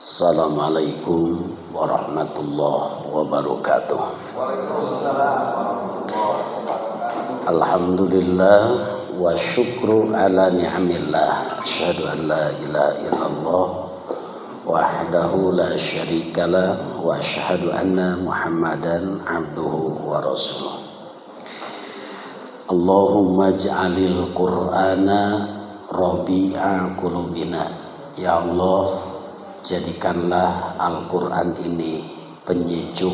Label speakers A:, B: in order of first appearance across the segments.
A: Assalamualaikum warahmatullahi wabarakatuh. Alhamdulillah wa syukru ala ni'amillah. Asyhadu an la ilaha illallah wahdahu la syarikalah wa asyhadu anna Muhammadan abduhu wa rasuluh. Allahumma ij'alil Qur'ana rabi'a qulubina. Ya Allah, jadikanlah Al-Quran ini penyejuk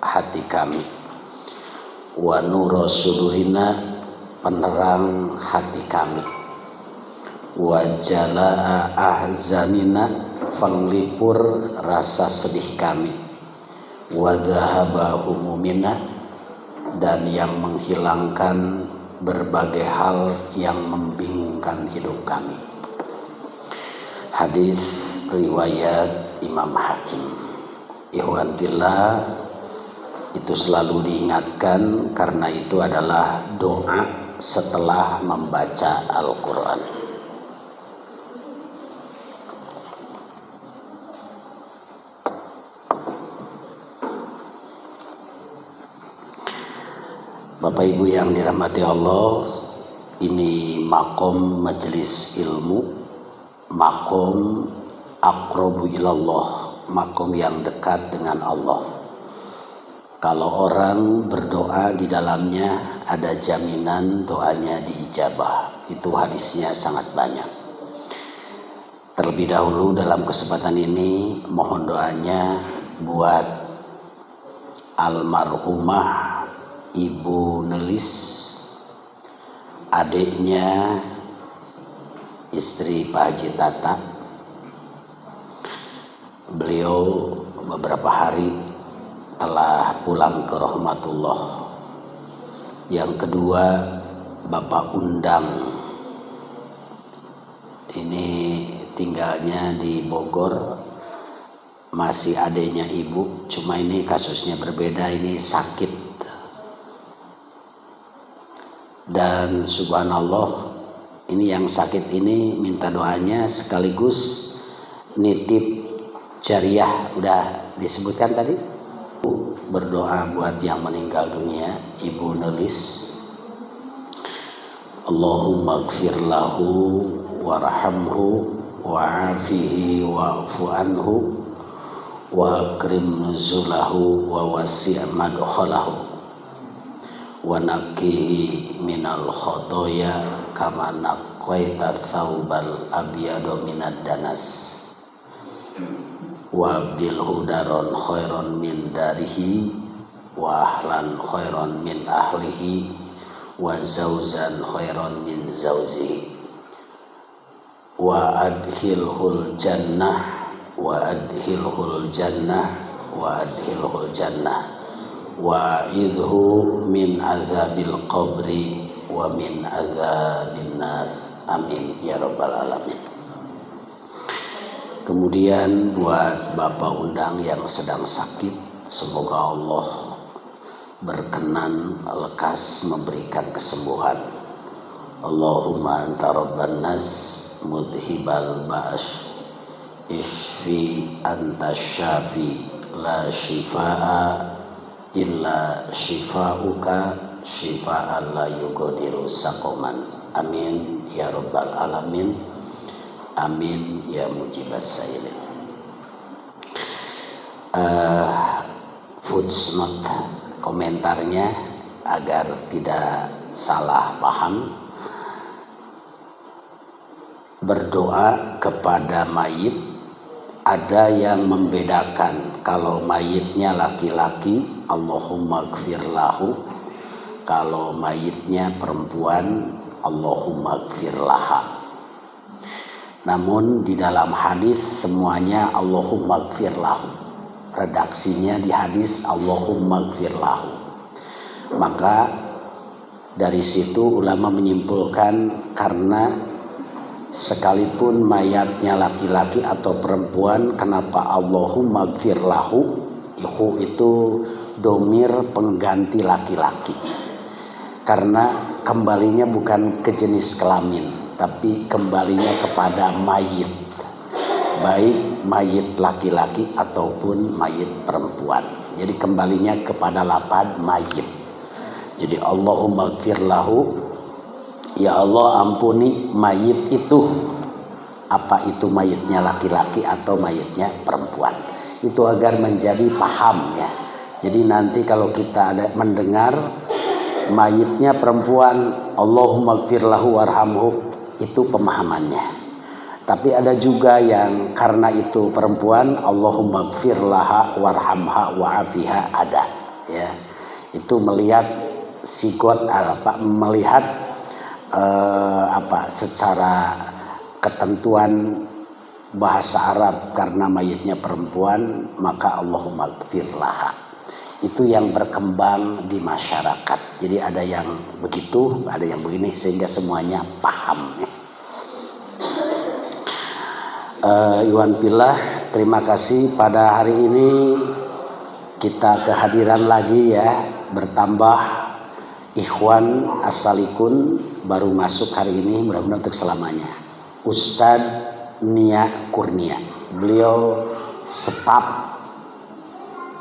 A: hati kami, wa nura sudurina, penerang hati kami, wa jalaa ahzanina, penglipur rasa sedih kami, wa dhahaba humumina, dan yang menghilangkan berbagai hal yang membingungkan hidup kami. Hadis riwayat Imam Hakim. Ikhwan fillah, itu selalu diingatkan karena itu adalah doa setelah membaca Al-Quran. Bapak Ibu yang dirahmati Allah, ini makom majelis ilmu, makom aqrabu ilallah, makom yang dekat dengan Allah. Kalau orang berdoa di dalamnya ada jaminan doanya diijabah. Itu hadisnya sangat banyak. Terlebih dahulu dalam kesempatan ini mohon doanya buat almarhumah Ibu Nelis, adiknya istri Pak Haji Tata. Beliau beberapa hari telah pulang ke rahmatullah. Yang kedua, Bapak Undang, ini tinggalnya di Bogor, masih adiknya ibu, cuma ini kasusnya berbeda, ini sakit. Dan subhanallah, ini yang sakit ini minta doanya sekaligus nitip jariah, udah disebutkan tadi. Berdoa buat yang meninggal dunia, Ibu Nelis. Allahumma gfir lahu warhamhu wa'afihi wa'fu anhu wa akrim nuzulahu wa wasi' madkhalahu wa naqihi minal khotoya kama naqaita thawbal abyadu minad danas wa abdilhu daron khairon min darihi wa ahlan khairon min ahlihi wa zawzan khairon min zawzihi wa adhilhul jannah wa adhilhul jannah wa adhilhul jannah wa idhu min azabil qabri wa min azabin nar. Amin ya rabbal alamin. Kemudian buat Bapak Undang yang sedang sakit, semoga Allah berkenan lekas memberikan kesembuhan. Allahumma anta rabban nas mudhibal ba'as ishfi anta syafi la shifaa illa shifauka shifaan la yughadiru saqaman. Amin ya rabbal alamin. Amin ya mujibas sailin. Footnote, komentarnya agar tidak salah paham. Berdoa kepada mayit, ada yang membedakan. Kalau mayitnya laki-laki, Allahumma gfir lahu. Kalau mayitnya perempuan, Allahumma gfir laha. Namun di dalam hadis semuanya Allahumma gfir lahu. Redaksinya di hadis Allahumma gfir lahu. Maka dari situ ulama menyimpulkan, karena sekalipun mayatnya laki-laki atau perempuan, kenapa Allahumma gfir lahu? Itu domir pengganti laki-laki, karena kembalinya bukan ke jenis kelamin, tapi kembalinya kepada mayit. baik mayit laki-laki ataupun mayit perempuan. Jadi kembalinya kepada lafaz mayit. Jadi Allahumma gfir lahu, ya Allah ampuni mayit itu, apa itu mayitnya laki-laki atau mayitnya perempuan, itu agar menjadi paham ya. Jadi nanti kalau kita ada mendengar mayitnya perempuan, Allahumma gfir lahu warhamhu, itu pemahamannya. Tapi ada juga yang karena itu perempuan, Allahumma gfir laha warhamha wa'afiha, ada ya. Itu melihat sigot melihat secara ketentuan bahasa Arab, karena mayitnya perempuan maka Allahumma gfir laha. Itu yang berkembang di masyarakat. Jadi ada yang begitu, ada yang begini, sehingga semuanya paham ya. Iwan Pillah, terima kasih pada hari ini kita kehadiran lagi ya, bertambah ikhwan asalikun baru masuk hari ini, mudah-mudahan untuk selamanya. Ustadz Nia Kurnia, beliau staf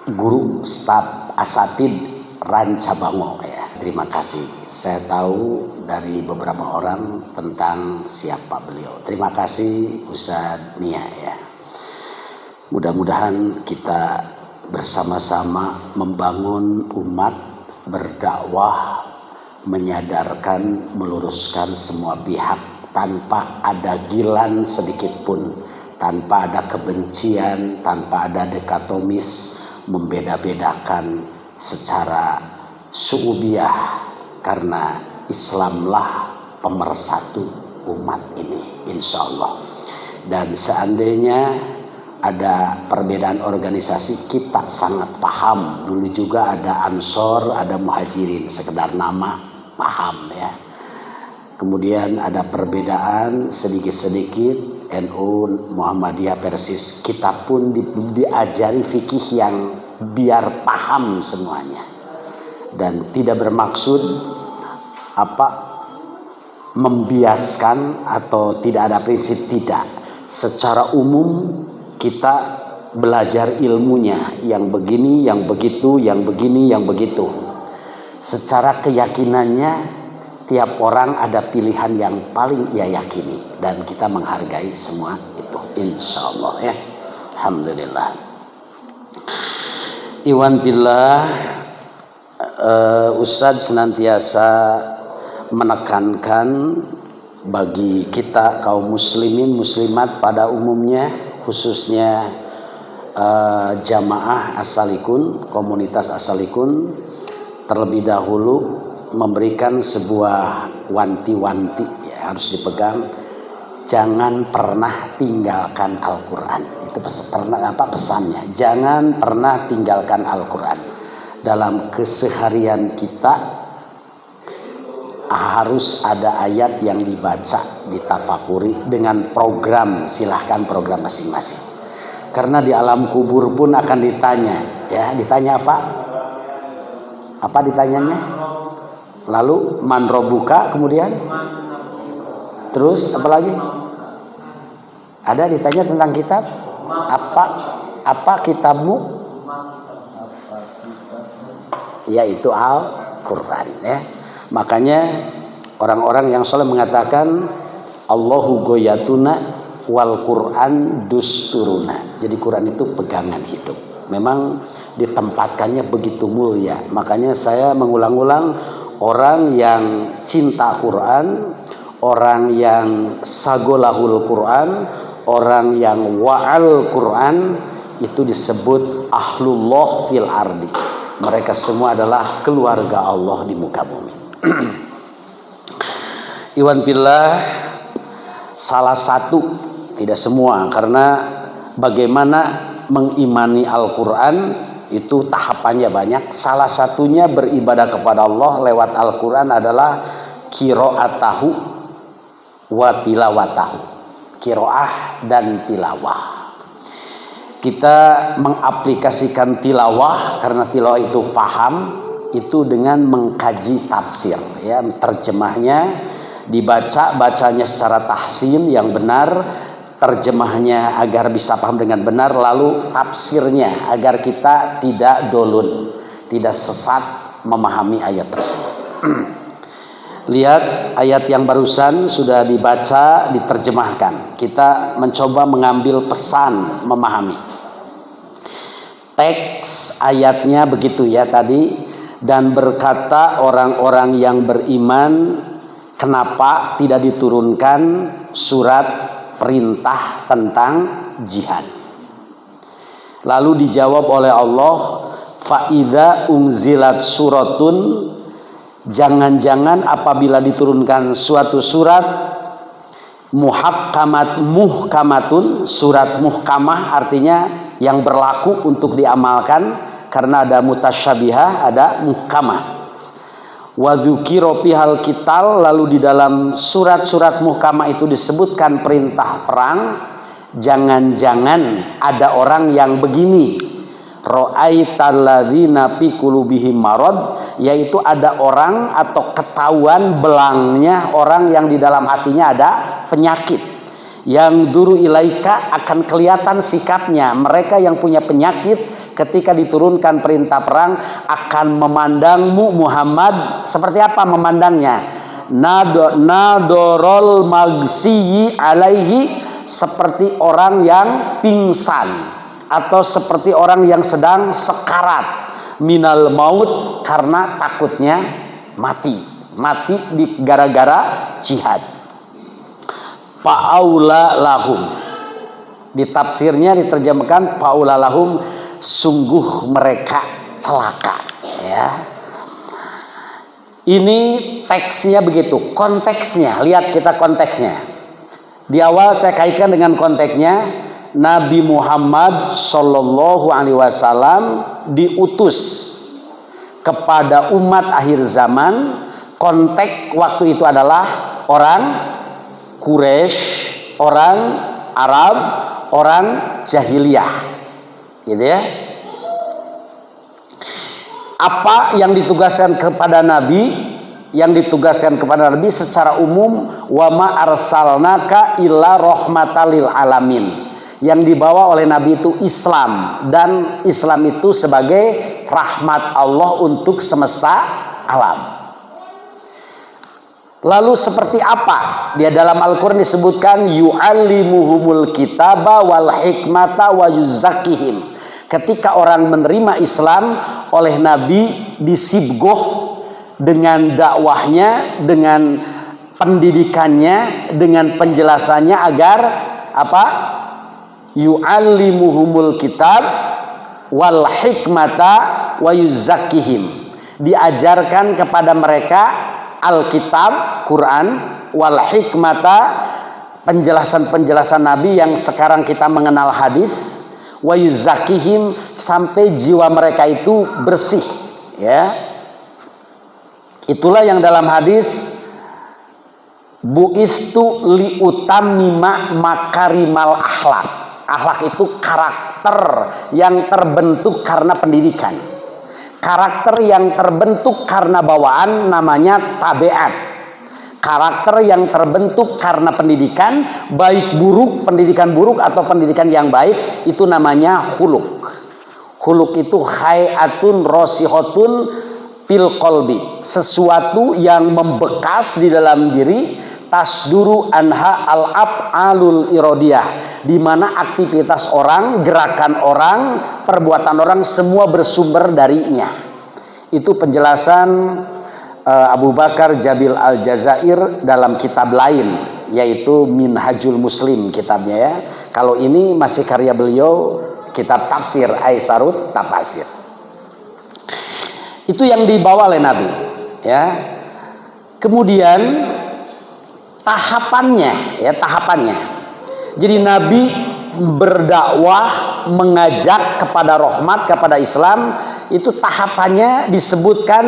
A: guru, staf asatid Rancabango ya. Terima kasih. Saya tahu dari beberapa orang tentang siapa beliau. Terima kasih Ustadz Nia ya. Mudah-mudahan kita bersama-sama membangun umat, berdakwah, menyadarkan, meluruskan semua pihak tanpa ada gilan sedikit pun, tanpa ada kebencian, tanpa ada dikotomis, membeda-bedakan secara su'ubiyah, karena Islamlah pemersatu umat ini insya Allah. Dan seandainya ada perbedaan organisasi, kita sangat paham. Dulu juga ada Ansor, ada Muhajirin, sekedar nama paham ya. Kemudian ada perbedaan sedikit-sedikit, NU, Muhammadiyah, Persis, kita pun diajari fikih yang biar paham semuanya. Dan tidak bermaksud membiaskan atau tidak ada prinsip, tidak. Secara umum kita belajar ilmunya, yang begini, yang begitu, yang begini, yang begitu. Secara keyakinannya tiap orang ada pilihan yang paling ia yakini, dan kita menghargai semua itu insya Allah ya. Alhamdulillah. Iwan billah, Ustadz senantiasa menekankan bagi kita kaum muslimin muslimat pada umumnya, khususnya jamaah asalikun, komunitas asalikun, terlebih dahulu memberikan sebuah wanti-wanti ya, harus dipegang. Jangan pernah tinggalkan Al-Quran. Itu pesannya. Jangan pernah tinggalkan Al-Quran. Dalam keseharian kita harus ada ayat yang dibaca, ditafakuri dengan program, silahkan program masing-masing. Karena di alam kubur pun akan ditanya, ya, ditanya apa? Apa ditanyanya? Lalu man robuka, kemudian terus apa lagi? Ada ditanya tentang kitab? Apa kitabmu? Yaitu Al-Quran ya. Makanya orang-orang yang soleh mengatakan Allahu goyatuna wal Quran dusturuna. Jadi Quran itu pegangan hidup. Memang ditempatkannya begitu mulia. Makanya saya mengulang-ulang, orang yang cinta Quran, orang yang sagolahul Quran, orang yang wa'al Quran, itu disebut ahlullah fil ardi. Mereka semua adalah keluarga Allah di muka bumi. Iwan billah, salah satu, tidak semua, karena bagaimana mengimani Al-Quran itu tahapannya banyak. Salah satunya beribadah kepada Allah lewat Al-Quran adalah qiraatahu wa tilawatahu. Qiraah dan tilawah. Kita mengaplikasikan tilawah, karena tilawah itu paham, itu dengan mengkaji tafsir ya, terjemahnya dibaca, bacanya secara tahsin yang benar, terjemahnya agar bisa paham dengan benar, lalu tafsirnya agar kita tidak dolun, tidak sesat memahami ayat tersebut. Lihat ayat yang barusan sudah dibaca, diterjemahkan. Kita mencoba mengambil pesan memahami. Teks ayatnya begitu ya tadi. Dan berkata orang-orang yang beriman, kenapa tidak diturunkan surat perintah tentang jihad? Lalu dijawab oleh Allah, fa'idha unzilat suratun, jangan-jangan apabila diturunkan suatu surat muhkamatun, surat muhkamah artinya yang berlaku untuk diamalkan, karena ada mutasyabihah, ada muhkamah. Wa dzukira fihal qital, lalu di dalam surat-surat muhkamah itu disebutkan perintah perang. Jangan-jangan ada orang yang begini, ra'aital ladzina fi qulubihim marad, yaitu ada orang atau ketahuan belangnya orang yang di dalam hatinya ada penyakit. Yang duru ilaika, akan kelihatan sikapnya. Mereka yang punya penyakit ketika diturunkan perintah perang akan memandangmu Muhammad seperti apa memandangnya? Nadorol magsiyi alaihi, seperti orang yang pingsan atau seperti orang yang sedang sekarat minal maut, karena takutnya mati di gara-gara jihad. Fa'aula lahum, di tafsirnya diterjemahkan fa'aula lahum, sungguh mereka celaka ya. Ini teksnya begitu, konteksnya lihat kita konteksnya. Di awal saya kaitkan dengan konteksnya, Nabi Muhammad Shallallahu Alaihi Wasallam diutus kepada umat akhir zaman. Konteks waktu itu adalah orang Quraisy, orang Arab, orang jahiliyah, gitu ya. Apa yang ditugaskan kepada Nabi? Yang ditugaskan kepada Nabi secara umum, wa ma arsalnaka illa rahmatal lil alamin. Yang dibawa oleh Nabi itu Islam, dan Islam itu sebagai rahmat Allah untuk semesta alam. Lalu seperti apa? Dia dalam Al-Quran disebutkan yu'allimuhumul kitaba wal hikmata wa yuzakkihim. Ketika orang menerima Islam oleh Nabi, disibgoh dengan dakwahnya, dengan pendidikannya, dengan penjelasannya agar apa? Yu'allimuhumul kitab wal hikmata wa yuzakkihim. Diajarkan kepada mereka Alkitab, Quran, wal hikmata, penjelasan-penjelasan Nabi yang sekarang kita mengenal hadis, wa yuzakkihim, sampai jiwa mereka itu bersih ya. Itulah yang dalam hadis buistu li utammima makarimal akhlak. Akhlak itu karakter yang terbentuk karena pendidikan. Karakter yang terbentuk karena bawaan namanya tabiat. Karakter yang terbentuk karena pendidikan, baik buruk, pendidikan buruk atau pendidikan yang baik, itu namanya khuluk. Khuluk itu hayatun rosihotun fil qalbi, sesuatu yang membekas di dalam diri, tasduru anha al-af'alul irodiyah, di mana aktivitas orang, gerakan orang, perbuatan orang semua bersumber darinya. Itu penjelasan Abu Bakar Jabil Al-Jazair dalam kitab lain, yaitu Minhajul Muslim kitabnya ya. Kalau ini masih karya beliau, kitab tafsir Aisarut Tafasir. Itu yang dibawa oleh Nabi ya. Kemudian tahapannya. Jadi Nabi berdakwah, mengajak kepada rahmat, kepada Islam, itu tahapannya disebutkan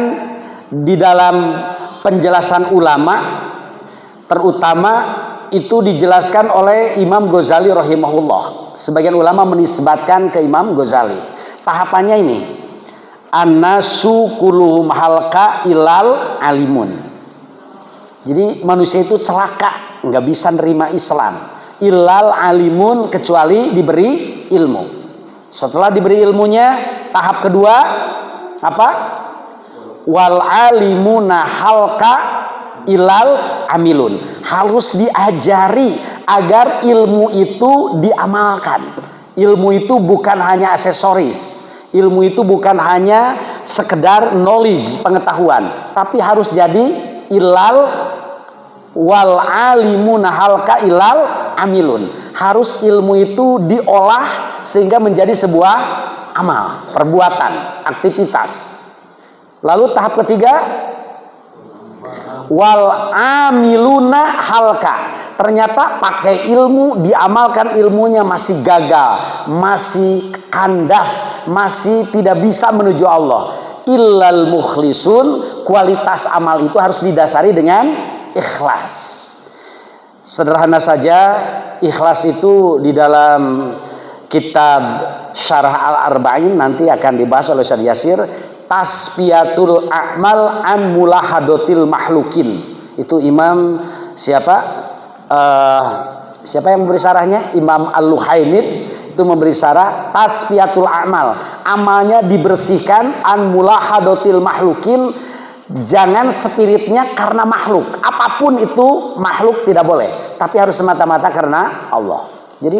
A: di dalam penjelasan ulama, terutama itu dijelaskan oleh Imam Ghazali rahimahullah. Sebagian ulama menisbatkan ke Imam Ghazali. Tahapannya ini, an-nasu kulluhum halka ilal alimun. Jadi manusia itu celaka, nggak bisa nerima Islam illal alimun, kecuali diberi ilmu. Setelah diberi ilmunya, tahap kedua apa? Wal alimuna halka ilal amilun, harus diajari agar ilmu itu diamalkan. Ilmu itu bukan hanya aksesoris, ilmu itu bukan hanya sekedar knowledge, pengetahuan, tapi harus jadi ilal wal alimuna halka ilal amilun, harus ilmu itu diolah sehingga menjadi sebuah amal, perbuatan, aktivitas. Lalu tahap ketiga, wal amiluna halka, ternyata pakai ilmu, diamalkan ilmunya masih gagal, masih kandas, masih tidak bisa menuju Allah. Illal mukhlisun, kualitas amal itu harus didasari dengan ikhlas. Sederhana saja, ikhlas itu di dalam kitab Syarah Al-Arba'in nanti akan dibahas oleh Ustaz Yasir, tasfiyatul a'mal an mulahadotil mahlukin. Itu Imam siapa? Siapa yang memberi syarahnya? Imam Al-Luhaimid itu memberi syarah tasfiyatul a'mal, amalnya dibersihkan an mulahadotil mahlukin, jangan spiritnya karena makhluk, apapun itu makhluk tidak boleh, tapi harus semata-mata karena Allah. Jadi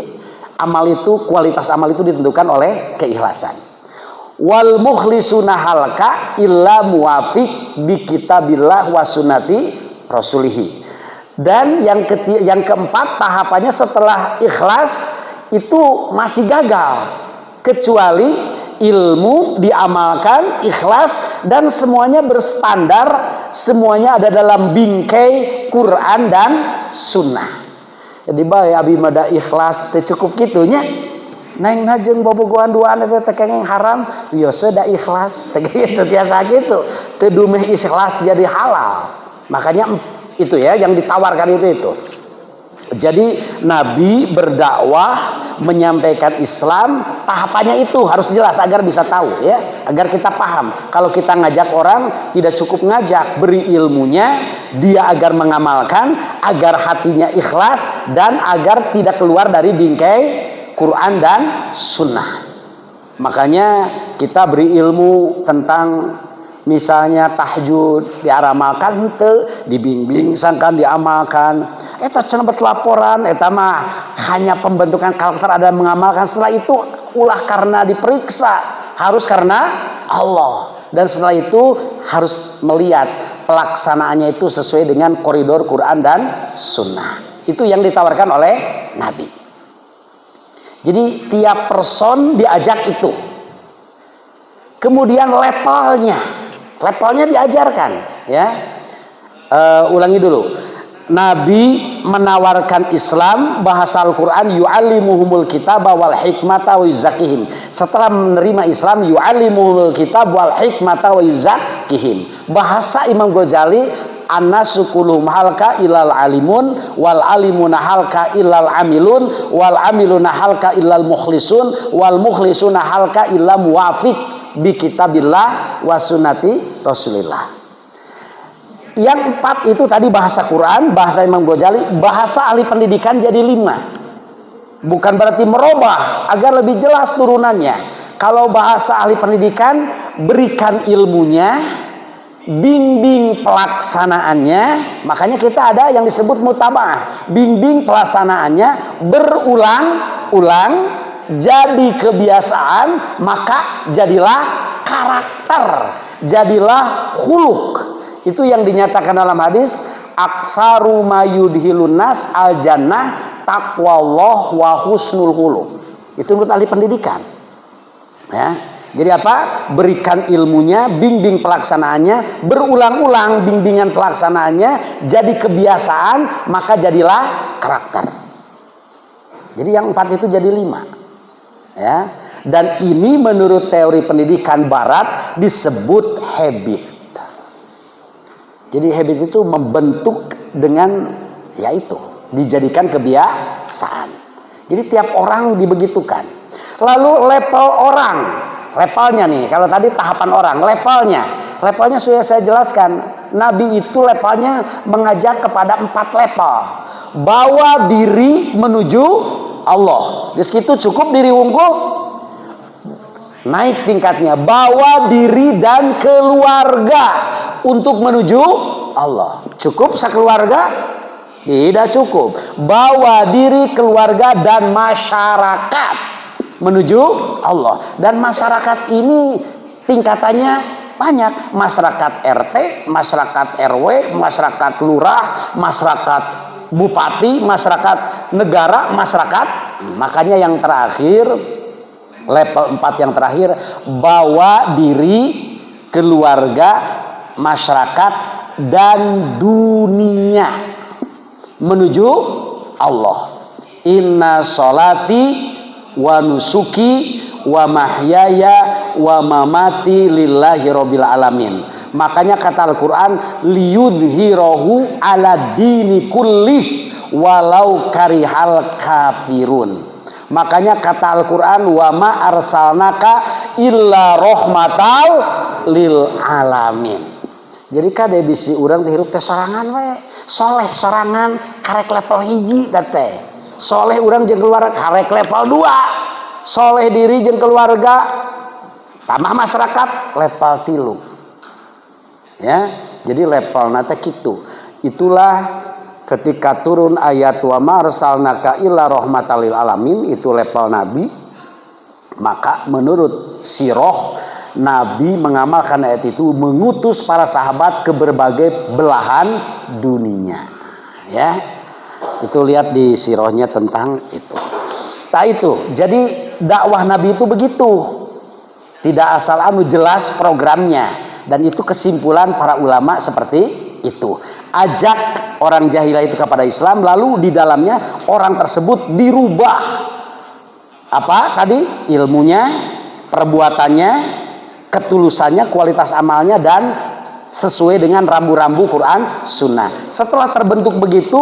A: amal itu, kualitas amal itu ditentukan oleh keikhlasan. Wal mukhlisuna halka illa muwafiq bi kitabillah wa sunnati rasulihi. Dan yang keempat tahapannya setelah ikhlas itu masih gagal, kecuali ilmu diamalkan ikhlas dan semuanya berstandar, semuanya ada dalam bingkai Quran dan sunnah. Jadi bae abi mada ikhlas teu cukup kitunya. Neng najeng bobogohan duaan itu tekeng haram, biasa da ikhlas, gitu biasa gitu. Teu dumeh ikhlas jadi halal. Makanya itu ya yang ditawarkan itu. Jadi Nabi berdakwah menyampaikan Islam, tahapannya itu harus jelas agar bisa tahu ya, agar kita paham. Kalau kita ngajak orang tidak cukup ngajak, beri ilmunya, dia agar mengamalkan, agar hatinya ikhlas dan agar tidak keluar dari bingkai Quran dan sunnah. Makanya kita beri ilmu tentang misalnya tahajud diaramalkan henteu, dibimbing sangkan diamalkan. Eta cenah laporan, eta mah hanya pembentukan karakter ada mengamalkan. Setelah itu ulah karena diperiksa, harus karena Allah. Dan setelah itu harus melihat pelaksanaannya itu sesuai dengan koridor Quran dan sunnah. Itu yang ditawarkan oleh Nabi. Jadi tiap person diajak itu. Kemudian levelnya diajarkan ya. Ulangi dulu. Nabi menawarkan Islam, bahasa Al-Quran, yu'allimuhumul kitab wal hikmata wa yuzakihim. Setelah menerima Islam, yu'allimuhumul kitab wal hikmata wa yuzakihim. Bahasa Imam Ghazali, annasu kulluhum halka ilal alimun wal alimuna halka ilal amilun wal amiluna halka ilal mukhlisun wal mukhlisuna halka illa muwafiq bi kitabillah wa sunnati rasulillah. Yang empat itu tadi bahasa Quran, bahasa Imam Ghazali, bahasa ahli pendidikan jadi 5. Bukan berarti merubah agar lebih jelas turunannya. Kalau bahasa ahli pendidikan, berikan ilmunya, bimbing pelaksanaannya. Makanya kita ada yang disebut mutaba'ah, bimbing pelaksanaannya berulang-ulang, jadi kebiasaan, maka jadilah karakter, jadilah khuluq. Itu yang dinyatakan dalam hadis, aktsaru mayudhilun nas al jannah taqwallah wa husnul khuluq. Itu menurut ahli pendidikan. Ya. Jadi apa? Berikan ilmunya, bimbing pelaksanaannya, berulang-ulang bimbingan pelaksanaannya, jadi kebiasaan, maka jadilah karakter. Jadi yang 4 itu jadi 5. Ya. Dan ini menurut teori pendidikan barat disebut habit. Jadi habit itu membentuk dengan yaitu dijadikan kebiasaan. Jadi tiap orang dibegitukan. Lalu level orang, levelnya nih, kalau tadi tahapan orang, levelnya sudah saya jelaskan. Nabi itu levelnya mengajak kepada 4 level. Bawa diri menuju Allah. Di situ cukup diri unggul, naik tingkatnya. Bawa diri dan keluarga untuk menuju Allah. Cukup sekeluarga? Tidak cukup. Bawa diri, keluarga, dan masyarakat menuju Allah. Dan masyarakat ini tingkatannya banyak. Masyarakat RT, masyarakat RW, masyarakat lurah, masyarakat bupati, masyarakat negara, masyarakat. Makanya yang terakhir, level 4 yang terakhir, bawa diri, keluarga, masyarakat, dan dunia menuju Allah. Inna sholati wa nusuki wa mahyaya wa mamati lillahi rabbil alamin. Makanya kata Al-Quran, liyudhirahu ala dini kullih walau karihal kafirun. Makanya kata Al-Quran, wa ma arsalnaka illa rahmatal lil alamin. Jadi kade bisi urang teh hirup teh sorangan we, soleh sorangan karek level hiji teh. Soleh urang jeung keluarga karek level 2. Soleh diri jeung keluarga tambah masyarakat level 3. Ya, jadi level nate kitu. Itulah ketika turun ayat wa ma arsalnaka illa rahmatal lil alamin, itu level nabi. Maka menurut sirah Nabi mengamalkan ayat itu, mengutus para sahabat ke berbagai belahan dunia. Ya, itu lihat di sirahnya tentang itu. Nah itu, jadi dakwah Nabi itu begitu, tidak asal jelas programnya. Dan itu kesimpulan para ulama seperti itu. Ajak orang jahilah itu kepada Islam, lalu di dalamnya orang tersebut dirubah. Apa tadi? Ilmunya, perbuatannya, ketulusannya, kualitas amalnya, dan sesuai dengan rambu-rambu Quran Sunnah. Setelah terbentuk begitu,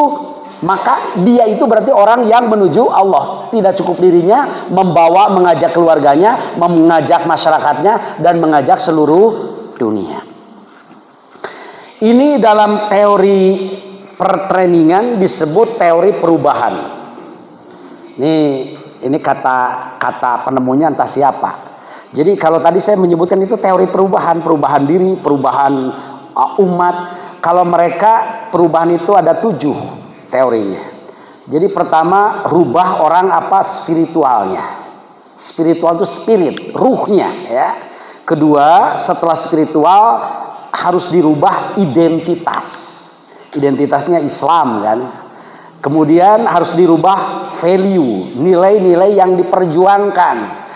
A: maka dia itu berarti orang yang menuju Allah. Tidak cukup dirinya, membawa, mengajak keluarganya, mengajak masyarakatnya, dan mengajak seluruh dunia. Ini dalam teori pertrainingan disebut teori perubahan. Ini kata penemunya entah siapa. Jadi kalau tadi saya menyebutkan itu teori perubahan diri, perubahan umat. Kalau mereka perubahan itu ada 7 teorinya. Jadi pertama, rubah orang apa? Spiritualnya. Spiritual itu spirit, ruhnya ya. Kedua, setelah spiritual harus dirubah identitas. Identitasnya Islam kan. Kemudian harus dirubah value, nilai-nilai yang diperjuangkan.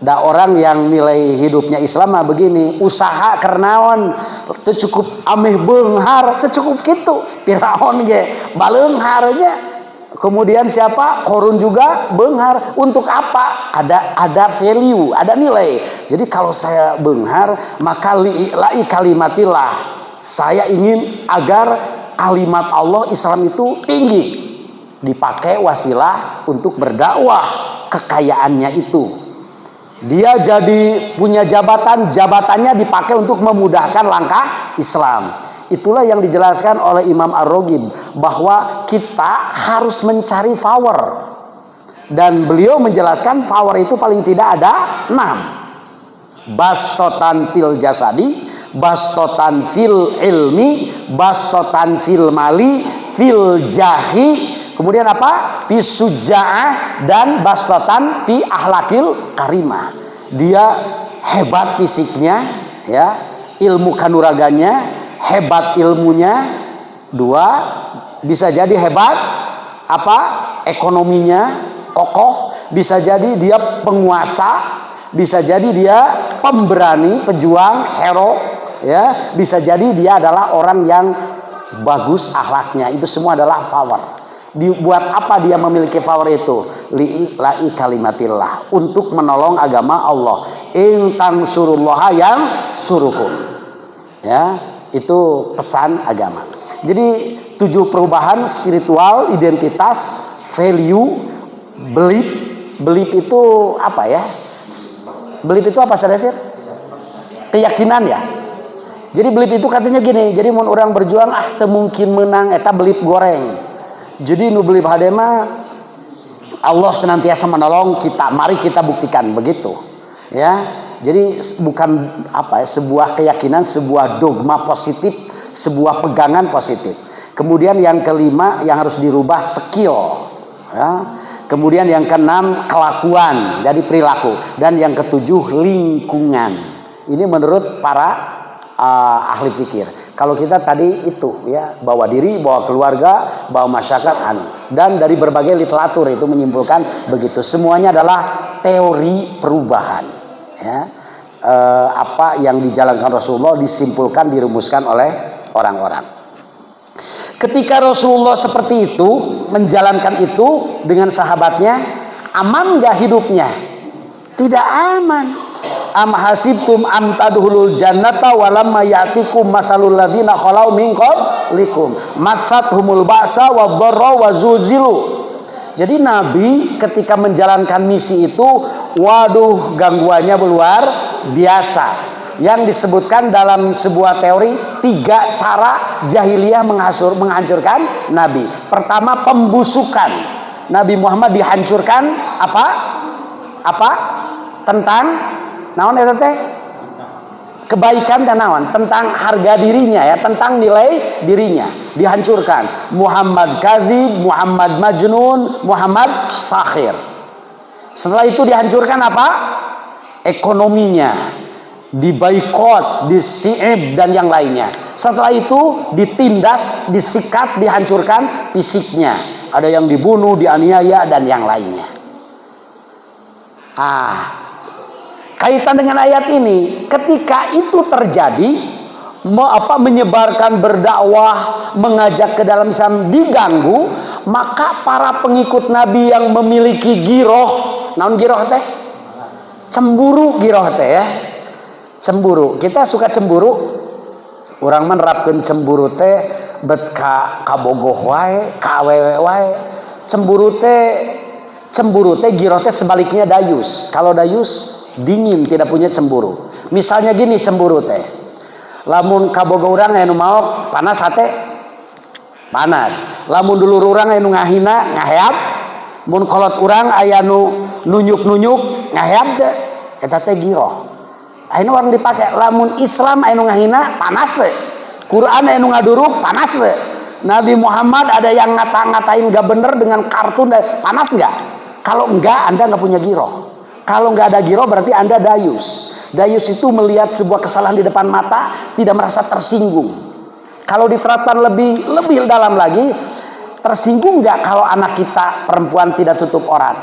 A: Da orang yang nilai hidupnya Islam mah begini, usaha kernaon teu cukup ameh beunghar, teu cukup kitu. Firaun ge baleungharnya. Kemudian siapa? Korun juga beunghar. Untuk apa? Ada value, ada nilai. Jadi kalau saya beunghar, maka li'i kalimatillah. Saya ingin agar kalimat Allah Islam itu tinggi. Dipakai wasilah untuk berdakwah, kekayaannya itu. Dia jadi punya jabatan, jabatannya dipakai untuk memudahkan langkah Islam. Itulah yang dijelaskan oleh Imam Ar-Raghib, bahwa kita harus mencari power. Dan beliau menjelaskan power itu paling tidak ada 6. Bastotan fil jasadi, bastotan fil ilmi, bastotan fil mali, fil jahi. Kemudian apa? Fi suja'ah, dan bastotan fi ahlakil karimah. Dia hebat fisiknya, ya, ilmu kanuraganya, hebat ilmunya. 2, bisa jadi hebat apa? Ekonominya kokoh, bisa jadi dia penguasa, bisa jadi dia pemberani, pejuang, hero, ya, bisa jadi dia adalah orang yang bagus akhlaknya. Itu semua adalah power. Dibuat apa dia memiliki power itu? Li'i kalimatillah, untuk menolong agama Allah. In tansurullaha yang surukum. Ya, itu pesan agama. Jadi 7 perubahan spiritual, identitas, value, belief. Belief itu apa ya? Belief itu apa saudara? Keyakinan ya. Jadi belip itu katanya gini, jadi mun orang berjuang teu mungkin menang eta belip goreng. Jadi nu belip hade mah Allah senantiasa menolong kita, mari kita buktikan begitu. Ya. Jadi bukan sebuah keyakinan, sebuah dogma positif, sebuah pegangan positif. Kemudian yang kelima yang harus dirubah skill, ya. Kemudian yang keenam kelakuan, jadi perilaku, dan yang ketujuh lingkungan. Ini menurut para ahli fikir. Kalau kita tadi itu ya, bawa diri, bawa keluarga, bawa masyarakat, dan dari berbagai literatur itu menyimpulkan begitu. Semuanya adalah teori perubahan. Ya. Apa yang dijalankan Rasulullah disimpulkan, dirumuskan oleh orang-orang. Ketika Rasulullah seperti itu menjalankan itu dengan sahabatnya, aman gak hidupnya? Tidak aman. Am hasibtum am tadkhulul jannata walamma ya'tikum masalul ladzina khalau min qablikum masathumul ba'sa wadh-dharra wazuzilu. Jadi Nabi ketika menjalankan misi itu, waduh gangguannya luar biasa. Yang disebutkan dalam sebuah teori 3 cara jahiliyah menghancurkan Nabi. Pertama, pembusukan. Nabi Muhammad dihancurkan apa? Tentang naon eta teh? Kebaikan dan naon? Tentang harga dirinya ya, tentang nilai dirinya dihancurkan. Muhammad kadzib, Muhammad majnun, Muhammad sakhir. Setelah itu dihancurkan apa? Ekonominya, diboikot, disiib dan yang lainnya. Setelah itu ditindas, disikat, dihancurkan fisiknya. Ada yang dibunuh, dianiaya dan yang lainnya. Kaitan dengan ayat ini, ketika itu terjadi, menyebarkan, berdakwah, mengajak ke dalam Islam diganggu, maka para pengikut Nabi yang memiliki giroh, naon giroh teh? Cemburu giroh teh ya. Cemburu, kita suka cemburu. Urang menerapkan cemburu teh bet ka bogoh wae, ka awewe wae. Cemburu teh giroh teh sebaliknya dayus. Kalau dayus dingin, tidak punya cemburu. Misalnya gini cemburu teh. Lamun ka bogoh urang anu maok panas hate panas. Lamun dulur urang anu ngahina ngaheap. Mun kolot urang aya nu nunyuk-nunyuk ngaheap teh eta teh giroh. Ayeuna orang dipakai. Lamun Islam anu ngahina panas we. Quran anu ngaduruk panas we. Nabi Muhammad ada yang ngata-ngatain gak bener dengan kartun, panas enggak? Kalau enggak, Anda enggak punya giroh. Kalau enggak ada giroh berarti Anda dayus. Dayus itu melihat sebuah kesalahan di depan mata, tidak merasa tersinggung. Kalau diterapkan lebih dalam lagi, tersinggung enggak kalau anak kita perempuan tidak tutup aurat?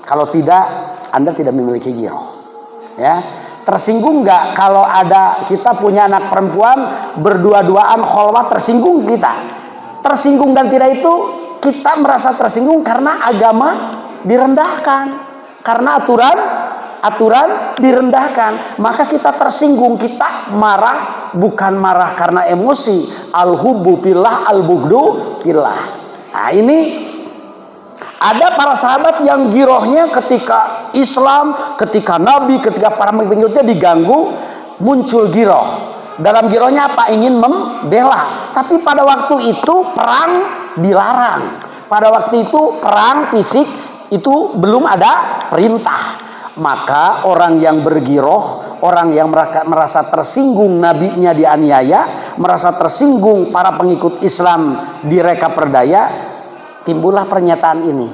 A: Kalau tidak, Anda tidak memiliki giroh. Ya. Tersinggung nggak kalau ada kita punya anak perempuan berdua-duaan kholwat, tersinggung kita? Tersinggung dan tidak itu kita merasa tersinggung karena agama direndahkan, karena aturan direndahkan, maka kita tersinggung, kita marah, bukan marah karena emosi. Al-hubbu fillah, al-bughdu fillah. Nah ini ada para sahabat yang girohnya ketika Islam, ketika Nabi, ketika para pengikutnya diganggu, muncul giroh. Dalam girohnya apa? Ingin membela. Tapi pada waktu itu perang dilarang. Pada waktu itu perang fisik itu belum ada perintah. Maka orang yang bergiroh, orang yang merasa tersinggung nabinya dianiaya, merasa tersinggung para pengikut Islam direka perdaya, timbullah pernyataan ini.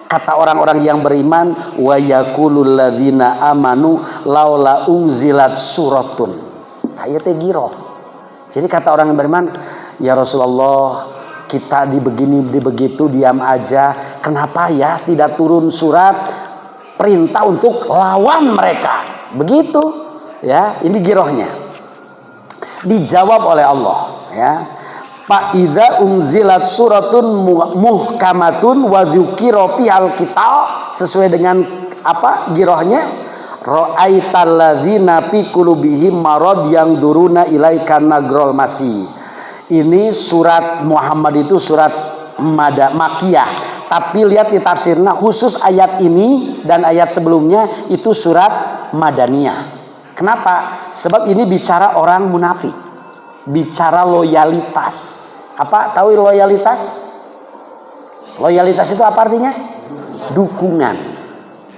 A: Kata orang-orang yang beriman, wa yaqulul ladzina amanu laula unzilat suratun. Ayat giroh. Jadi kata orang yang beriman, ya Rasulullah, kita dibegini dibegitu diam aja. Kenapa ya tidak turun surat perintah untuk lawan mereka? Begitu. Ya, ini girohnya. Dijawab oleh Allah, ya. Fa idza unzilat suratun muhkamatun wa dzukira fihal qital, sesuai dengan apa girohnya, ra'aital ladzina fi qulubihim marad yang duruna ilaika nagrol masih. Ini surat Muhammad itu surat Makiyah, tapi lihat di tafsirnya khusus ayat ini dan ayat sebelumnya itu surat Madaniyah. Kenapa? Sebab ini bicara orang munafik, bicara loyalitas. Apa tahu loyalitas? Loyalitas itu apa artinya? Dukungan.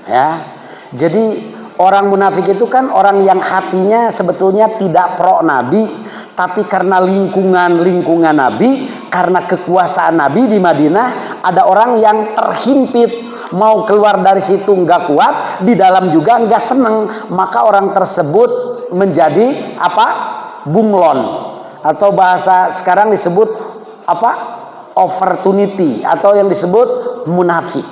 A: Ya. Jadi orang munafik itu kan orang yang hatinya sebetulnya tidak pro Nabi, tapi karena lingkungan Nabi, karena kekuasaan Nabi di Madinah, ada orang yang terhimpit, mau keluar dari situ nggak kuat, di dalam juga nggak seneng, maka orang tersebut menjadi apa? Bunglon, atau bahasa sekarang disebut apa? Opportunity, atau yang disebut munafik.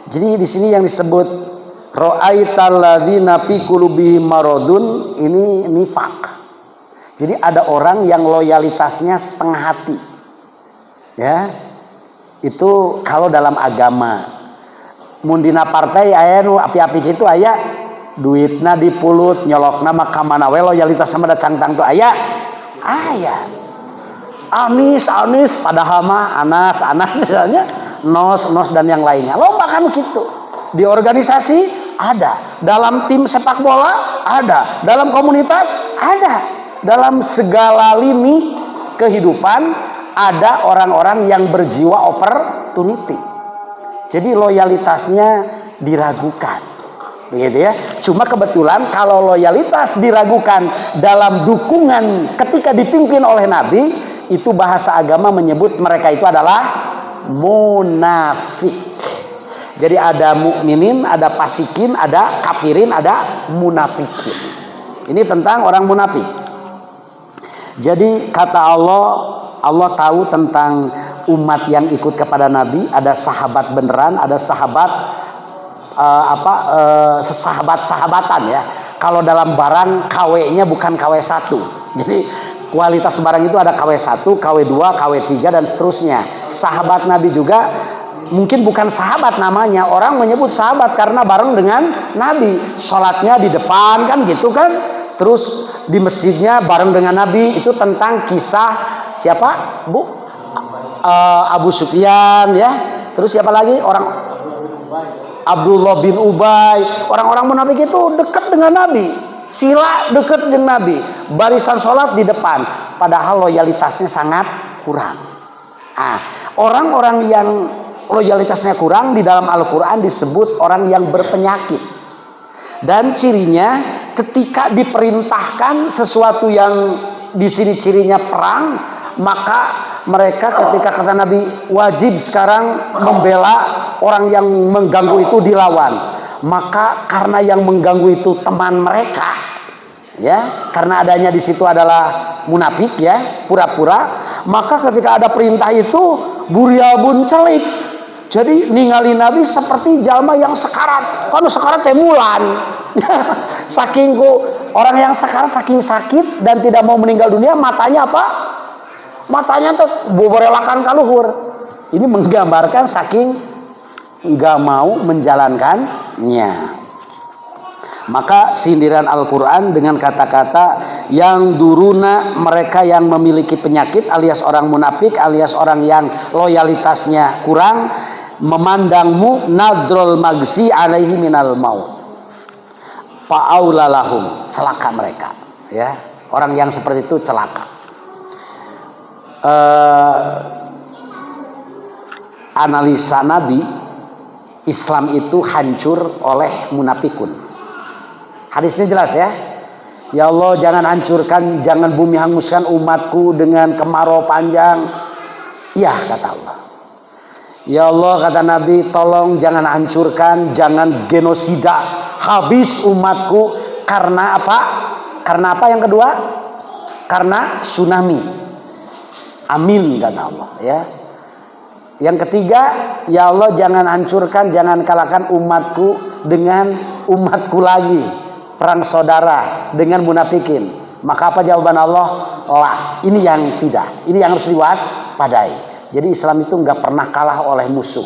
A: Jadi di sini yang disebut ra'aital ladzina fi qulubihim maradun, ini nifaq. Jadi ada orang yang loyalitasnya setengah hati. Ya. Itu kalau dalam agama. Mun dina partai aya nu api-api kitu aya duitna dipulut, nyolokna mah ka mana we loyalitasna mah da cangtang tuh aya. Aya. Anis padahal mah Anas misalnya, Nos dan yang lainnya. Lomba kan gitu. Di organisasi ada, dalam tim sepak bola ada, dalam komunitas ada, dalam segala lini kehidupan ada orang-orang yang berjiwa opportunity. Jadi loyalitasnya diragukan, begitu ya. Cuma kebetulan kalau loyalitas diragukan dalam dukungan ketika dipimpin oleh Nabi, itu bahasa agama menyebut mereka itu adalah munafik. Jadi ada mukminin, ada fasikin, ada kafirin, ada munafikin. Ini tentang orang munafik. Jadi kata Allah tahu tentang umat yang ikut kepada Nabi. Ada sahabat beneran, ada sahabat sahabat-sahabatan ya. Kalau dalam barang KW-nya bukan KW1. Jadi kualitas barang itu ada KW1, KW2, KW3 dan seterusnya. Sahabat Nabi juga mungkin bukan sahabat namanya, orang menyebut sahabat karena bareng dengan Nabi, sholatnya di depan kan gitu kan, terus di masjidnya bareng dengan Nabi. Itu tentang kisah siapa Bu? Abu Sufyan ya, terus siapa lagi? Orang Abdullah bin Ubay. Orang-orang munafik itu dekat dengan Nabi, sila dekat dengan Nabi, barisan sholat di depan, padahal loyalitasnya sangat kurang. Orang-orang yang loyalitasnya kurang di dalam Al-Quran disebut orang yang berpenyakit. Dan cirinya ketika diperintahkan sesuatu yang di sini cirinya perang, maka mereka ketika kata Nabi wajib sekarang membela orang yang mengganggu itu dilawan. Maka karena yang mengganggu itu teman mereka, ya, karena adanya di situ adalah munafik ya, pura-pura, maka ketika ada perintah itu buriabun celik. Jadi ningali Nabi seperti jalma yang sekarat. Kan sekarat teh mulan. Saking orang yang sekarat saking sakit dan tidak mau meninggal dunia, matanya apa? Matanya tuh boborelakan ka luhur. Ini menggambarkan saking enggak mau menjalankannya. Maka sindiran Al-Quran dengan kata-kata yang duruna, mereka yang memiliki penyakit alias orang munafik alias orang yang loyalitasnya kurang, memandangmu nadrol magsi alaihi minal maut fa'aulalahum, celaka mereka ya. Orang yang seperti itu celaka. Analisa Nabi, Islam itu hancur oleh munafikun. Hadisnya jelas ya. Ya Allah, jangan hancurkan, jangan bumi hanguskan umatku dengan kemarau panjang. Iya kata Allah. Ya Allah kata Nabi, tolong jangan hancurkan, jangan genosida, habis umatku. Karena apa? Karena apa yang kedua? Karena tsunami. Amin kata Allah ya. Yang ketiga, ya Allah jangan hancurkan, jangan kalahkan umatku dengan umatku lagi. Perang saudara dengan munafikin. Maka apa jawaban Allah? Lah, ini yang tidak. Ini yang harus diwaspadai. Jadi Islam itu nggak pernah kalah oleh musuh.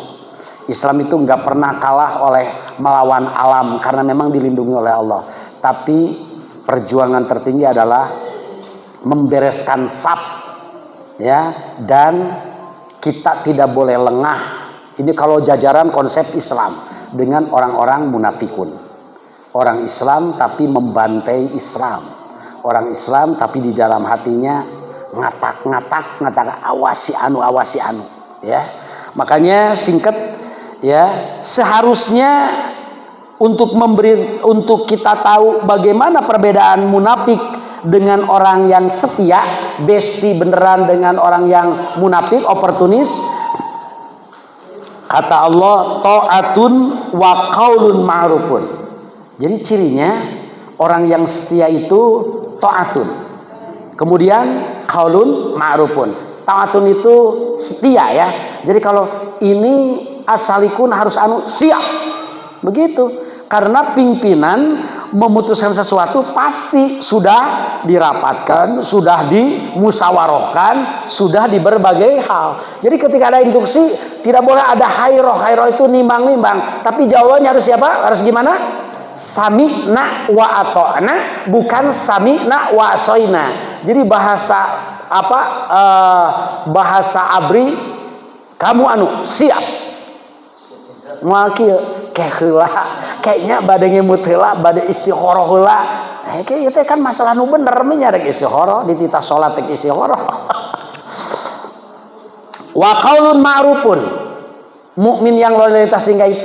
A: Islam itu nggak pernah kalah oleh melawan alam karena memang dilindungi oleh Allah. Tapi perjuangan tertinggi adalah membereskan saf, ya, dan kita tidak boleh lengah. Ini kalau jajaran konsep Islam dengan orang-orang munafikun. Orang Islam tapi membantai Islam. Orang Islam tapi di dalam hatinya ngatak awasi anu ya. Makanya singkat ya, seharusnya untuk kita tahu bagaimana perbedaan munafik dengan orang yang setia, besti beneran dengan orang yang munafik, oportunis. Kata Allah, ta'atun wa qaulun ma'rufun. Jadi cirinya orang yang setia itu ta'atun. Kemudian qaulun ma'rufun. Ta'atun itu setia ya. Jadi kalau ini asalikun harus siap. Begitu. Karena pimpinan memutuskan sesuatu pasti sudah dirapatkan, sudah dimusyawarahkan, sudah di berbagai hal. Jadi ketika ada instruksi tidak boleh ada hayroh itu nimbang-nimbang. Tapi jawabannya harus siapa? Harus gimana? Sami'na wa ata'na, bukan sami'na wa asoina. Jadi bahasa bahasa abri, kamu siap. Muakil kayaknya bade ngemut heula, bade istikharah heula. Kayak itu kan masalah nu bener mah nyarek istikharah, dititah salat teh istikharah. Wa qaulun ma'rufun. Mukmin yang loyalitas tinggi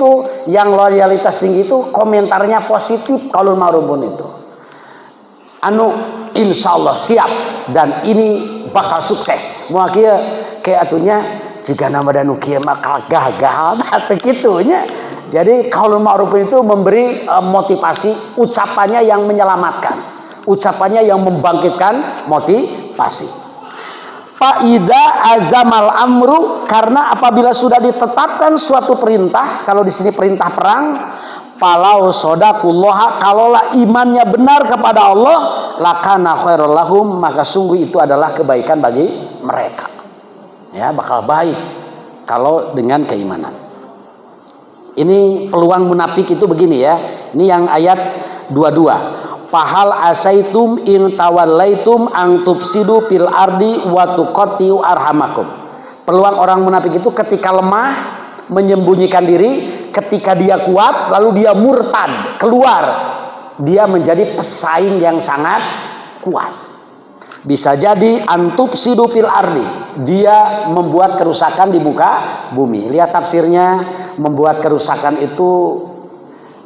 A: itu komentarnya positif, qaulun ma'rufun itu. Insyaallah siap dan ini bakal sukses. Muakil kayak atunya jika nama danu kieu mah gagah teh kitunya. Jadi qaulun ma'ruf itu memberi motivasi, ucapannya yang menyelamatkan, ucapannya yang membangkitkan motivasi. Fa'idza azamal amru, karena apabila sudah ditetapkan suatu perintah, kalau di sini perintah perang, falau sodaqullaha, kalaulah imannya benar kepada Allah, lakana khairul lahum, maka sungguh itu adalah kebaikan bagi mereka. Ya, bakal baik kalau dengan keimanan. Ini peluang munafik itu begini ya. Ini yang ayat 22. Fahal asaitum in tawallaitum an tufsidu fil ardi wa tuqatti'u arhamakum. Peluang orang munafik itu ketika lemah menyembunyikan diri, ketika dia kuat lalu dia murtad, keluar. Dia menjadi pesaing yang sangat kuat. Bisa jadi antufsidu fil ardi, dia membuat kerusakan di muka bumi. Lihat tafsirnya, membuat kerusakan itu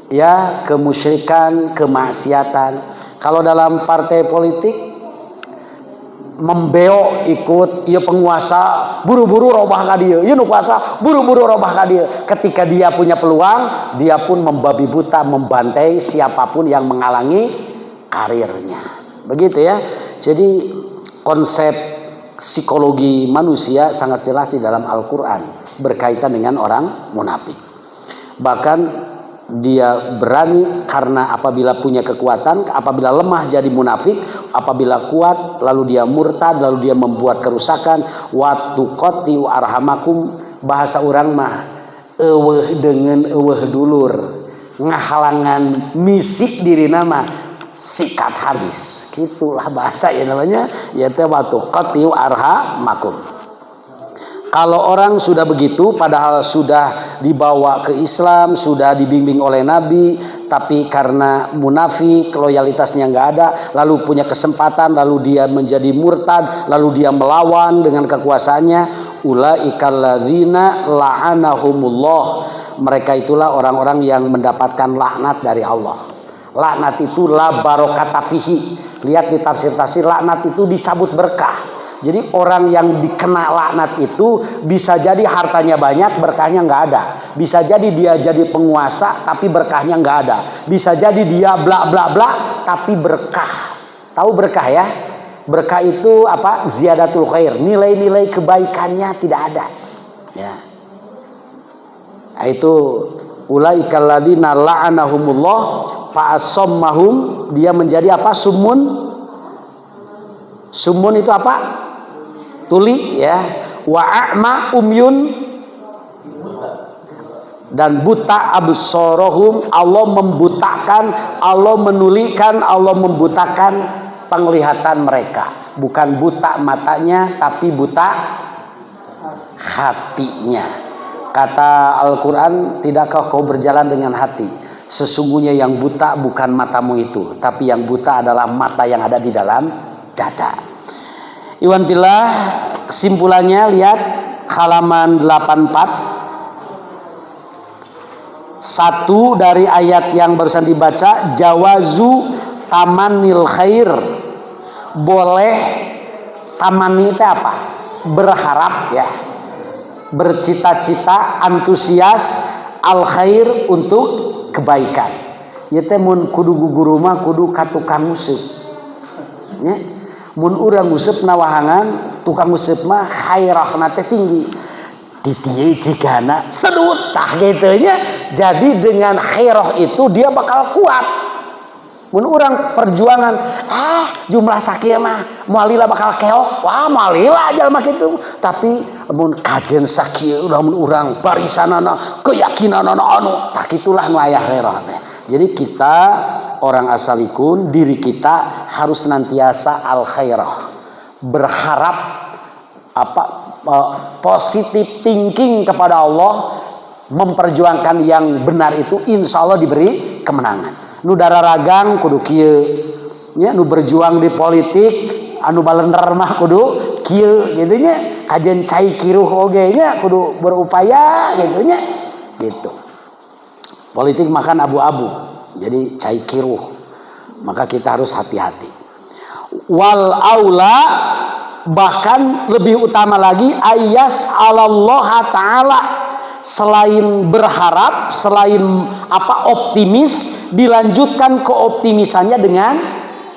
A: ya kemusyrikan, kemaksiatan. Kalau dalam partai politik membeo ikut ieu penguasa, buru-buru robah ka dieu, ieu nu kuasa buru-buru robah ka dieu. Ketika dia punya peluang, dia pun membabi buta, membantai siapapun yang menghalangi karirnya. Begitu ya. Jadi konsep psikologi manusia sangat jelas di dalam Al-Quran berkaitan dengan orang munafik. Bahkan dia berani karena apabila punya kekuatan, apabila lemah jadi munafik, apabila kuat lalu dia murtad, lalu dia membuat kerusakan. Wa tuqatti'u arhamakum, bahasa orang mah eueuh dengan eueuh dulur, ngahalangan misi diri nama sikat habis. Gitulah bahasa ya namanya, yaitu watu qatiu arhamakum. Kalau orang sudah begitu, padahal sudah dibawa ke Islam, sudah dibimbing oleh Nabi, tapi karena munafik, loyalitasnya nggak ada, lalu punya kesempatan, lalu dia menjadi murtad, lalu dia melawan dengan kekuasaannya, ulaikal ladzina la'anahumullah. Mereka itulah orang-orang yang mendapatkan laknat dari Allah. Laknat itu la barokata fihi. Lihat di tafsir-tafsir, laknat itu dicabut berkah. Jadi orang yang dikena laknat itu bisa jadi hartanya banyak, berkahnya nggak ada. Bisa jadi dia jadi penguasa tapi berkahnya nggak ada. Bisa jadi dia bla bla bla tapi berkah. Tahu berkah ya? Berkah itu apa? Ziyadatul khair. Nilai-nilai kebaikannya tidak ada. Ya. Nah, itu ulaikal ladzina la'anahumullah fa'asammahum, dia menjadi apa? Sumun. Sumun itu apa? Tuli ya. Wa a'ma umyun, dan buta absorohum. Allah membutakan, Allah menulikan, Allah membutakan penglihatan mereka. Bukan buta matanya, tapi buta hatinya. Kata Al-Quran, tidakkah kau berjalan dengan hati? Sesungguhnya yang buta bukan matamu itu, tapi yang buta adalah mata yang ada di dalam dada. Iwan pillah, kesimpulannya lihat halaman 84. Satu dari ayat yang barusan dibaca, jawazu tamanil khair. Boleh, tamani itu apa? Berharap ya. Bercita-cita, antusias al khair untuk kebaikan. Ya teh mun kudu guguru mah kudu ka tukang nguseup. Nya. Mun urang nguseup nawahangan, tukang nguseup mah khairahna teh tinggi. Di dieu cigana sedut tah kitu nya. Jadi dengan khairah itu dia bakal kuat. Mun urang perjuangan, jumlah sakieu mah moalila bakal keok. Wah, moalila jalma kitu. Tapi mun kajen sakieu udah mun urang barisanana keyakinanana anu tah kitulah nu aya khairah teh. Jadi kita orang asalikun, diri kita harus senantiasa al khairah. Berharap positive thinking kepada Allah, memperjuangkan yang benar itu insya Allah diberi kemenangan. Nu dararagang kudu kieu nya, nu berjuang di politik anu balender mah kudu kieu gitu nya, kajen cai kiruh oge nya kudu berupaya gitu nya gitu. Politik makan abu-abu jadi cai kiruh, maka kita harus hati-hati. Wal aula, bahkan lebih utama lagi, ayas Allah taala, selain berharap, selain optimis, dilanjutkan keoptimisannya dengan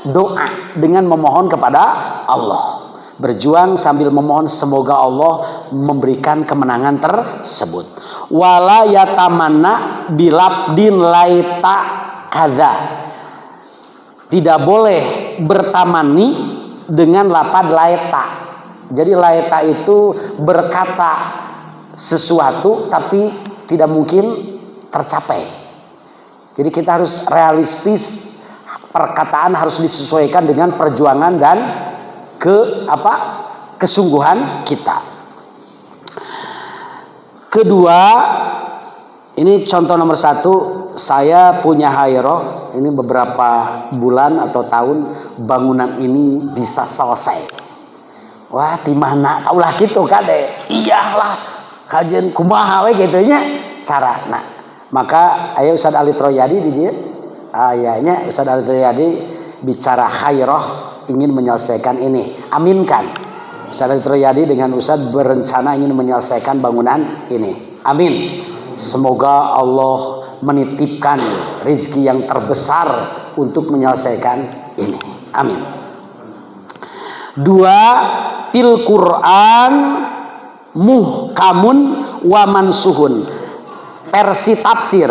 A: doa, dengan memohon kepada Allah. Berjuang sambil memohon semoga Allah memberikan kemenangan tersebut. Wala yatamanna bilabdin laita kadza. Tidak boleh bertamani dengan lapad laita. Jadi laita itu berkata sesuatu tapi tidak mungkin tercapai. Jadi kita harus realistis, perkataan harus disesuaikan dengan perjuangan dan kesungguhan kita. Kedua, ini contoh nomor 1, saya punya khairah, ini beberapa bulan atau tahun bangunan ini bisa selesai. Wah, di mana taulah gitu kade. Iyalah. Kajian kumaha we gitu nya cara. Nah, maka aya Ustaz Ali Troyadi di dieu. Ayahnya Ustaz Ali Troyadi bicara khairah, ingin menyelesaikan ini. Aminkan. Ustaz Ali Troyadi dengan Ustaz berencana ingin menyelesaikan bangunan ini. Amin. Semoga Allah menitipkan rezeki yang terbesar untuk menyelesaikan ini. Amin. 2, fil Quran muhkamun wa mansuhun. Versi tafsir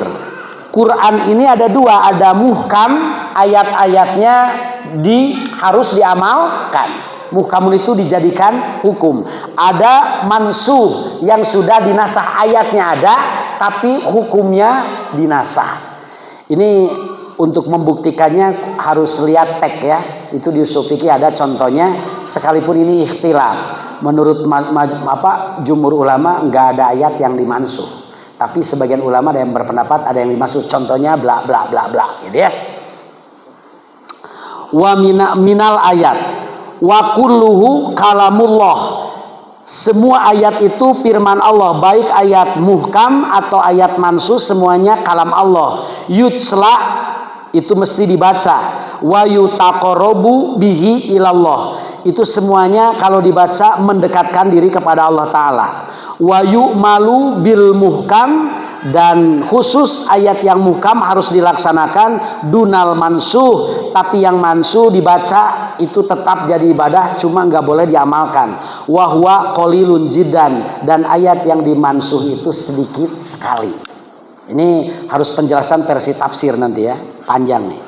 A: Quran ini ada 2, ada muhkam, ayat-ayatnya harus diamalkan. Muhkamun itu dijadikan hukum. Ada mansuh yang sudah dinasah, ayatnya ada tapi hukumnya dinasah. Ini untuk membuktikannya harus lihat teks ya. Itu di usul fikih ada contohnya, sekalipun ini ikhtilaf. Menurut jumhur ulama enggak ada ayat yang dimansuh, tapi sebagian ulama ada yang berpendapat ada yang dimansuh. Contohnya bla bla bla bla gitu ya. Wa minal ayat wa kulluhu kalamullah. Semua ayat itu firman Allah, baik ayat muhkam atau ayat mansuh, semuanya kalam Allah. Yutsla itu mesti dibaca, wa yutaqarrabu bihi ilallah. Itu semuanya kalau dibaca mendekatkan diri kepada Allah Ta'ala. Wa yu'malu bil muhkam, dan khusus ayat yang muhkam harus dilaksanakan dunal mansuh, tapi yang mansuh dibaca itu tetap jadi ibadah, cuma nggak boleh diamalkan. Wa huwa qalilun jiddan, dan ayat yang dimansuh itu sedikit sekali. Ini harus penjelasan versi tafsir nanti ya, panjang nih.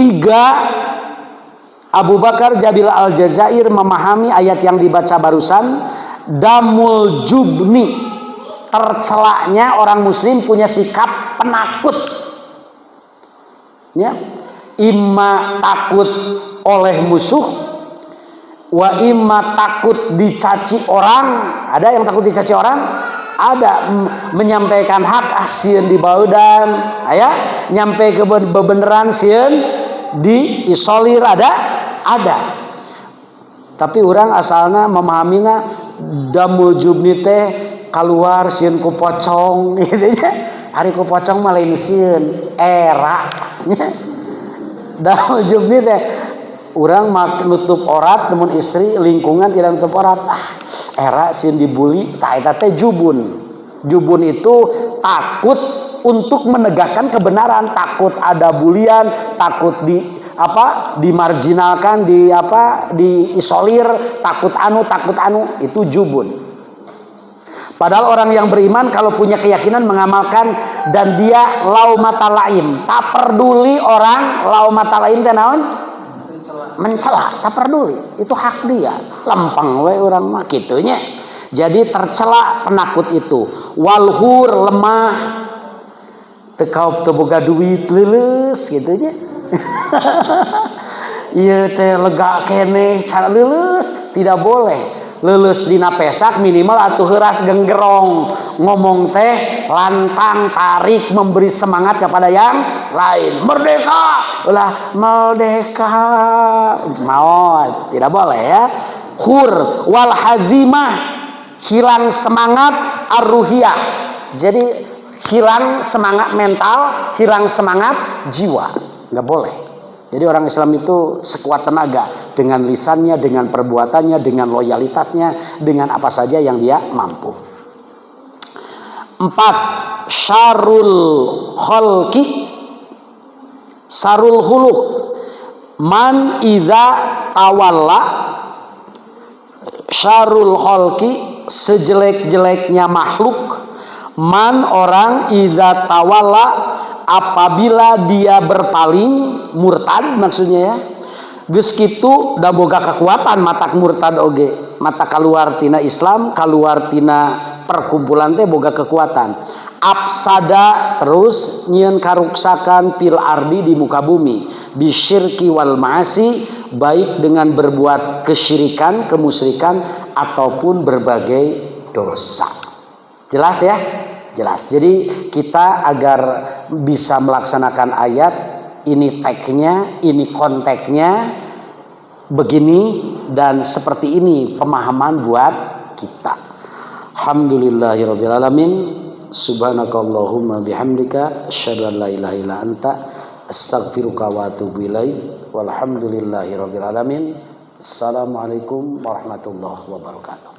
A: 3, Abu Bakar Jabil Al-Jazair memahami ayat yang dibaca barusan, damul jubni, tercelaknya orang muslim punya sikap penakut ya, imma takut oleh musuh, wa imma takut dicaci orang. Ada yang takut dicaci orang? ada menyampaikan hak sieun dibaudan aya nyampe ke bebeneran sieun diisolir ada tapi orang asalna memahaminya damul jubni teh keluar sieun ku pocong gitu nya ari ku pocong mah lain sieun era damul jubni teh urang nutup orat temun istri lingkungan tidak nutup orat era sieun dibuli tah eta teh jubun itu takut untuk menegakkan kebenaran, takut ada bulian, takut dimarginalkan, diisolir, takut anu itu jubun. Padahal orang yang beriman kalau punya keyakinan mengamalkan dan dia laumata laim, tak peduli orang laumata laim teh naon? Mencela, tak peduli. Itu hak dia. Lempeng we urang mah kitu nya. Jadi tercela penakut itu. Walhur lemah tekau teboga duit leuleus gitu nya. Ieu teh lega keneh cara leuleus tidak boleh. Leuleus dina pesak minimal atuh heuras genggerong. Ngomong teh lantang tarik memberi semangat kepada yang lain. Merdeka. Ulah merdeka. Mau tidak boleh ya. Hur wal hazimah hilang semangat ar-ruhiyah. Jadi hilang semangat mental, hilang semangat jiwa. Enggak boleh. Jadi orang Islam itu sekuat tenaga dengan lisannya, dengan perbuatannya, dengan loyalitasnya, dengan apa saja yang dia mampu. 4. Syarul khalqi sarul huluk man idza tawalla syarul khalqi sejelek-jeleknya makhluk man orang idza tawalla apabila dia berpaling murtad maksudnya ya geus kitu da boga kekuatan matak murtad oge mata keluar tina Islam keluar tina perkumpulan teh boga kekuatan afsada terus nyieun karuksakan fil ardi di muka bumi bisyirki wal ma'asi baik dengan berbuat kesyirikan kemusyrikan ataupun berbagai dosa. Jelas ya? Jelas. Jadi kita agar bisa melaksanakan ayat ini tagnya, ini konteksnya begini dan seperti ini pemahaman buat kita. Alhamdulillahirabbil alamin. Subhanakallahumma bihamdika asyhadu an la ilaha illa anta astaghfiruka wa atubu ilaik. Walhamdulillahirabbil alamin. Assalamualaikum warahmatullahi wabarakatuh.